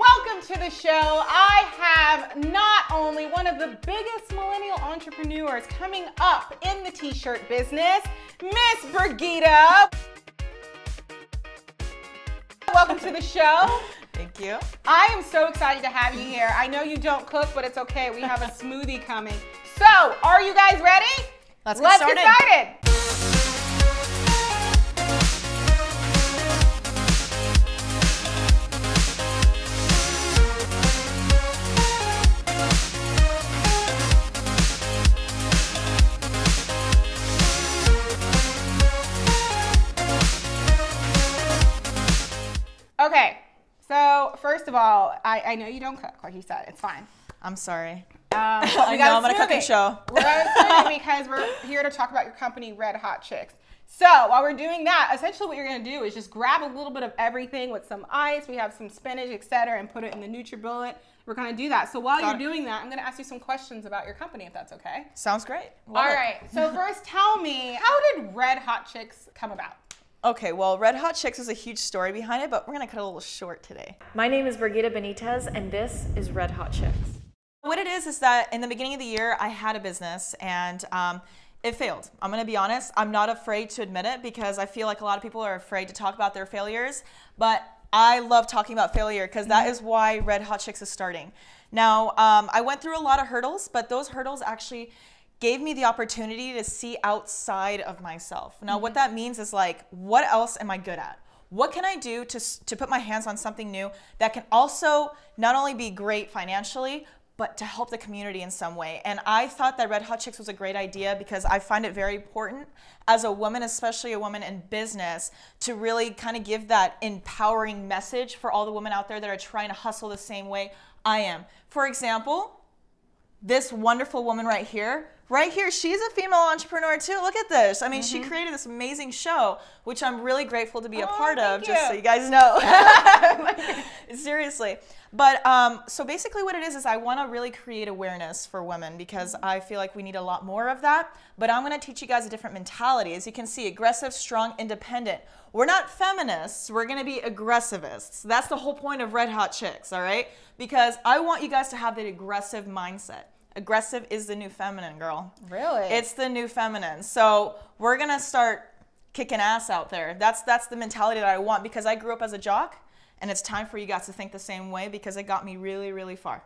Welcome to the show. I have not only one of the biggest millennial entrepreneurs coming up in the t-shirt business, Miss Brigitta. Welcome to the show. Thank you. I am so excited to have you here. I know you don't cook, but it's okay. We have a smoothie coming. So, are you guys ready? Let's get started. Okay, so first of all, I know you don't cook, like you said. It's fine. I'm sorry. I know I'm on a cooking show. We're on a smoothie because we're here to talk about your company, Redhotchix. So while we're doing that, essentially what you're going to do is just grab a little bit of everything with some ice. We have some spinach, etc., and put it in the NutriBullet. We're going to do that. So while you're doing that, I'm going to ask you some questions about your company, if that's okay. Sounds great. All right. So first, tell me, how did Redhotchix come about? Okay, well, Redhotchix is a huge story behind it, but we're going to cut a little short today. My name is Brigitta Benitez, and this is Redhotchix. What it is that in the beginning of the year, I had a business, and it failed. I'm going to be honest. I'm not afraid to admit it because I feel like a lot of people are afraid to talk about their failures, but I love talking about failure because that is why Redhotchix is starting. Now, I went through a lot of hurdles, but those hurdles actually gave me the opportunity to see outside of myself. Now, what that means is like, what else am I good at? What can I do to put my hands on something new that can also not only be great financially, but to help the community in some way? And I thought that Redhotchix was a great idea because I find it very important as a woman, especially a woman in business, to really kind of give that empowering message for all the women out there that are trying to hustle the same way I am. For example, this wonderful woman right here, she's a female entrepreneur too. Look at this. I mean, she created this amazing show, which I'm really grateful to be a part of, just so you guys know. Seriously. But so basically what it is I want to really create awareness for women because I feel like we need a lot more of that. But I'm going to teach you guys a different mentality. As you can see, aggressive, strong, independent. We're not feminists. We're going to be aggressivists. That's the whole point of Redhotchix, all right? Because I want you guys to have the aggressive mindset. Aggressive is the new feminine, girl. Really? It's the new feminine. So we're going to start kicking ass out there. That's the mentality that I want because I grew up as a jock. And it's time for you guys to think the same way because it got me really, really far.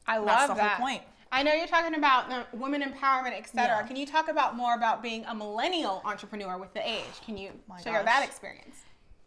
I love that. That's the whole point. I know you're talking about women empowerment, etc. Yeah. Can you talk about more about being a millennial entrepreneur with the age? Can you share that experience?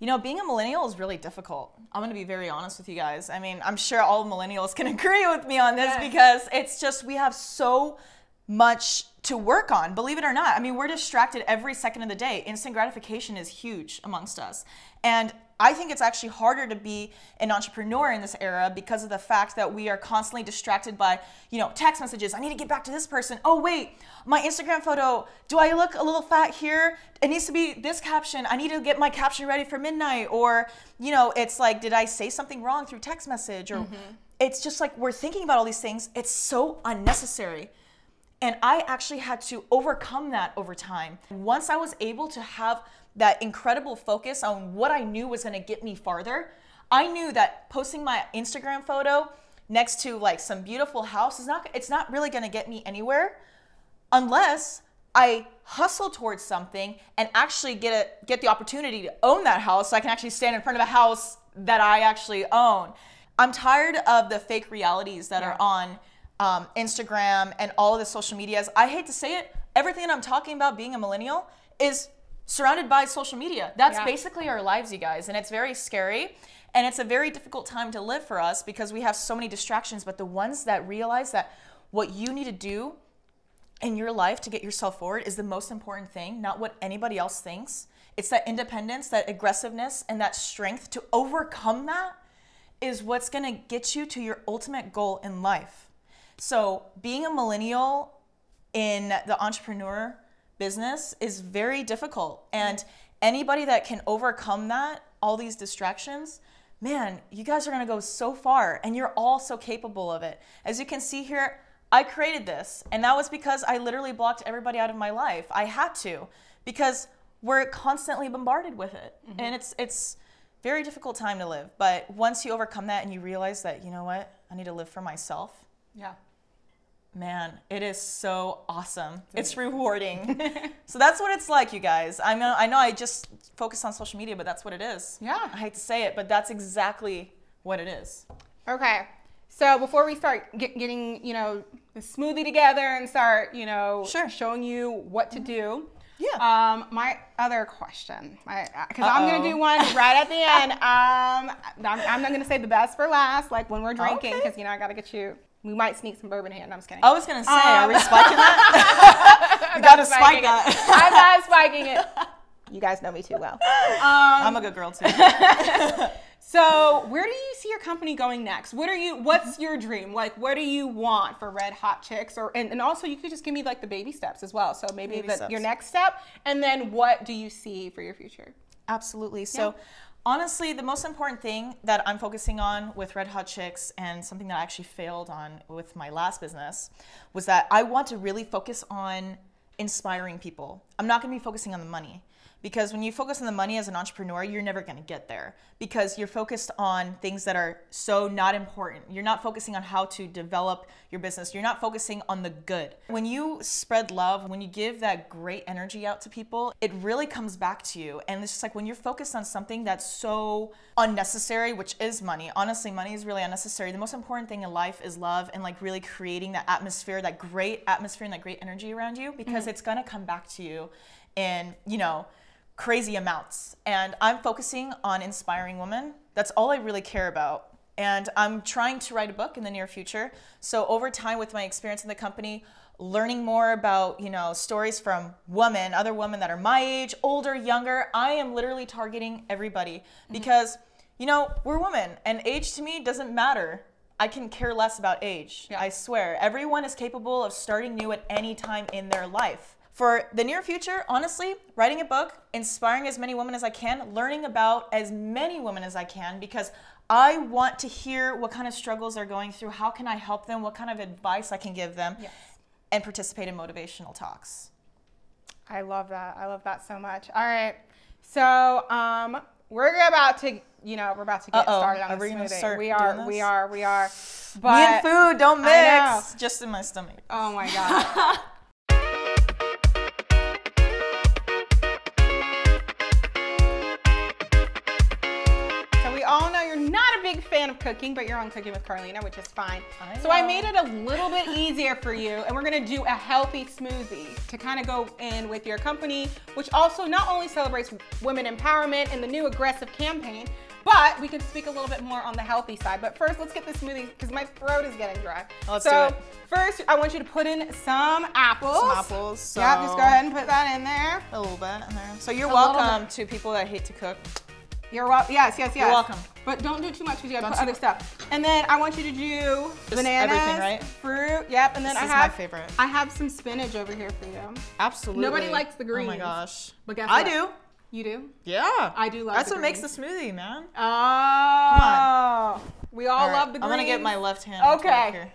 You know, being a millennial is really difficult. I'm going to be very honest with you guys. I mean, I'm sure all millennials can agree with me on this because it's just we have so much to work on, believe it or not. I mean, we're distracted every second of the day. Instant gratification is huge amongst us. And I think it's actually harder to be an entrepreneur in this era because of the fact that we are constantly distracted by, you know, text messages. I need to get back to this person. Oh, wait, my Instagram photo. Do I look a little fat here? It needs to be this caption. I need to get my caption ready for midnight. Or, you know, it's like, did I say something wrong through text message? Or it's just like we're thinking about all these things. It's so unnecessary. And I actually had to overcome that over time. Once I was able to have that incredible focus on what I knew was gonna get me farther, I knew that posting my Instagram photo next to like some beautiful house it's not really gonna get me anywhere unless I hustle towards something and actually get the opportunity to own that house so I can actually stand in front of a house that I actually own. I'm tired of the fake realities that are on Instagram and all of the social medias. I hate to say it, everything that I'm talking about being a millennial is surrounded by social media. That's basically our lives, you guys, and it's very scary and it's a very difficult time to live for us because we have so many distractions, but the ones that realize that what you need to do in your life to get yourself forward is the most important thing, not what anybody else thinks. It's that independence, that aggressiveness, and that strength to overcome that is what's gonna get you to your ultimate goal in life. So being a millennial in the entrepreneur business is very difficult. And anybody that can overcome that, all these distractions, man, you guys are gonna go so far and you're all so capable of it. As you can see here, I created this and that was because I literally blocked everybody out of my life. I had to because we're constantly bombarded with it. And Very difficult time to live. But once you overcome that and you realize that, you know what, I need to live for myself. Yeah. Man, it is so awesome. It's rewarding. So that's what it's like, you guys. I know I just focus on social media, but that's what it is. Yeah. I hate to say it, but that's exactly what it is. Okay. So before we start getting, you know, the smoothie together and start, you know, showing you what to do. Yeah. My other question, because I'm going to do one right at the end. I'm not going to say the best for last, like when we're drinking, because, you know, I got to get you. We might sneak some bourbon here. No, I'm just kidding. I was going to say, are we spiking that? We got to spike that. I'm not spiking it. You guys know me too well. I'm a good girl too. So where do you see your company going next? What's your dream? Like, what do you want for Redhotchix? And also you could just give me like the baby steps as well. So maybe your next step, and then what do you see for your future? Absolutely. So honestly, the most important thing that I'm focusing on with Redhotchix, and something that I actually failed on with my last business, was that I want to really focus on inspiring people. I'm not going to be focusing on the money. Because when you focus on the money as an entrepreneur, you're never going to get there, because you're focused on things that are so not important. You're not focusing on how to develop your business. You're not focusing on the good. When you spread love, when you give that great energy out to people, it really comes back to you. And it's just like when you're focused on something that's so unnecessary, which is money. Honestly, money is really unnecessary. The most important thing in life is love, and like really creating that atmosphere, that great atmosphere and that great energy around you, because it's going to come back to you in, you know, crazy amounts. And I'm focusing on inspiring women. That's all I really care about. And I'm trying to write a book in the near future. So over time, with my experience in the company, learning more about, you know, stories from women, other women that are my age, older, younger, I am literally targeting everybody, because, you know, we're women, and age to me doesn't matter. I can care less about age. Yeah. I swear. Everyone is capable of starting new at any time in their life. For the near future, honestly, writing a book, inspiring as many women as I can, learning about as many women as I can, because I want to hear what kind of struggles they're going through, how can I help them, what kind of advice I can give them, and participate in motivational talks. I love that. I love that so much. All right. So we're about to, you know, get started on the smoothie. We are. But me and food don't mix. Just in my stomach. Oh my God. All know you're not a big fan of cooking, but you're on Cooking with Carlina, which is fine. So I made it a little bit easier for you, and we're gonna do a healthy smoothie to kind of go in with your company, which also not only celebrates women empowerment in the new aggressive campaign, but we can speak a little bit more on the healthy side. But first, let's get the smoothie, because my throat is getting dry. Let's do it. First, I want you to put in some apples. So yeah, just go ahead and put that in there. A little bit in there. So you're welcome to people that hate to cook. You're welcome. Yes. You're welcome. But don't do too much, because you gotta put other stuff. And then I want you to do bananas, everything, right? Fruit. Yep. And then this is my favorite. I have some spinach over here for you. Absolutely. Nobody likes the greens. Oh my gosh. But guess what? I do. You do? Yeah. I do love That's the what greens. makes the smoothie, man. Oh. Come on. We all love the greens. I'm gonna get my left hand. Okay.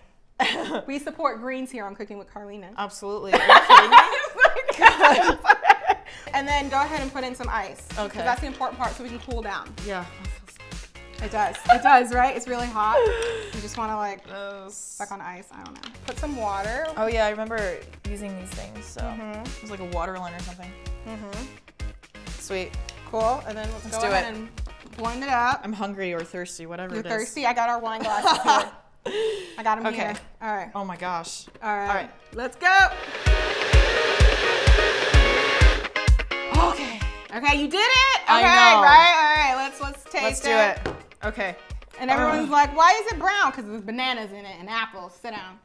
We support greens here on Cooking with Carlina. Absolutely. Are you kidding me? Oh my God. And then go ahead and put in some ice. Okay. Because that's the important part, so we can cool down. Yeah. It does. It does, right? It's really hot. You just want to like suck on ice. I don't know. Put some water. Oh yeah, I remember using these things. So it was like a water one or something. Sweet. Cool. And then let's go ahead and blend it up. I'm hungry or thirsty, whatever it is. You're thirsty? I got our wine glasses here. I got them here. All right. Oh my gosh. All right. Let's go. Okay. Okay, you did it. Okay, I know. Right. All right. Let's taste Let's do it. Okay. And everyone's like, why is it brown? Because there's bananas in it and apples. Sit down.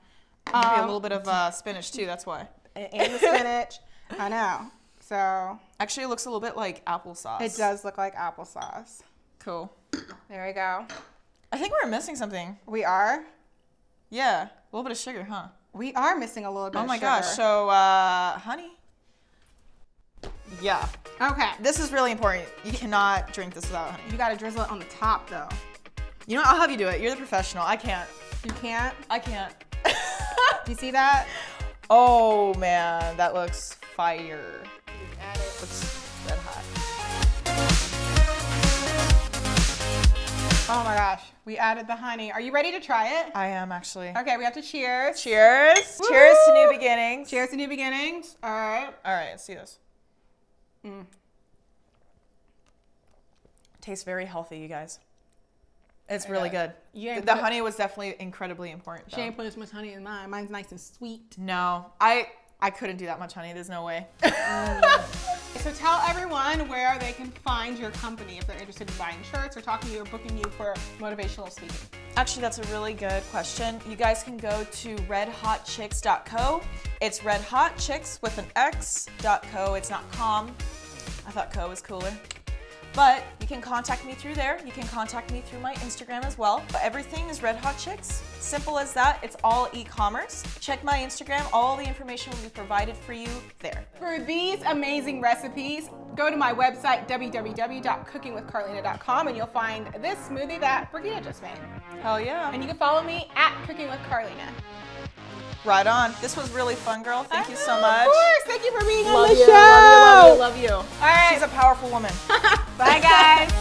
Maybe a little bit of spinach too. That's why. And the spinach. I know. So actually, it looks a little bit like applesauce. It does look like applesauce. Cool. There we go. I think we're missing something. We are? Yeah. A little bit of sugar, huh? We are missing a little bit of sugar. Oh my gosh. So, honey. Yeah. Okay. This is really important. You cannot drink this without honey. You gotta drizzle it on the top though. You know what? I'll have you do it. You're the professional. I can't. You can't? I can't. Do you see that? Oh man, that looks fire. Looks red hot. Oh my gosh, we added the honey. Are you ready to try it? I am actually. Okay, we have to cheers. Cheers. Woo! Cheers to new beginnings. Cheers to new beginnings. All right. All right, let's see this. Tastes very healthy, you guys. It's really good. The honey was definitely incredibly important. She ain't put as much honey in mine. Mine's nice and sweet. No, I couldn't do that much honey. There's no way. So tell everyone where they can find your company if they're interested in buying shirts or talking to you or booking you for motivational speaking. Actually, that's a really good question. You guys can go to redhotchix.co. It's redhotchix with an X.co. It's not com. I thought co was cooler. But you can contact me through there. You can contact me through my Instagram as well. But everything is Redhotchix. Simple as that. It's all e-commerce. Check my Instagram. All the information will be provided for you there. For these amazing recipes, go to my website, www.cookingwithcarlina.com, and you'll find this smoothie that Brigitta just made. Hell yeah. And you can follow me at Cooking with Carlina. Right on. This was really fun, girl. Thank you so much. Of course. Thank you for being on Love the you, show. love you, love you, love you. All right. She's a powerful woman. Bye, guys.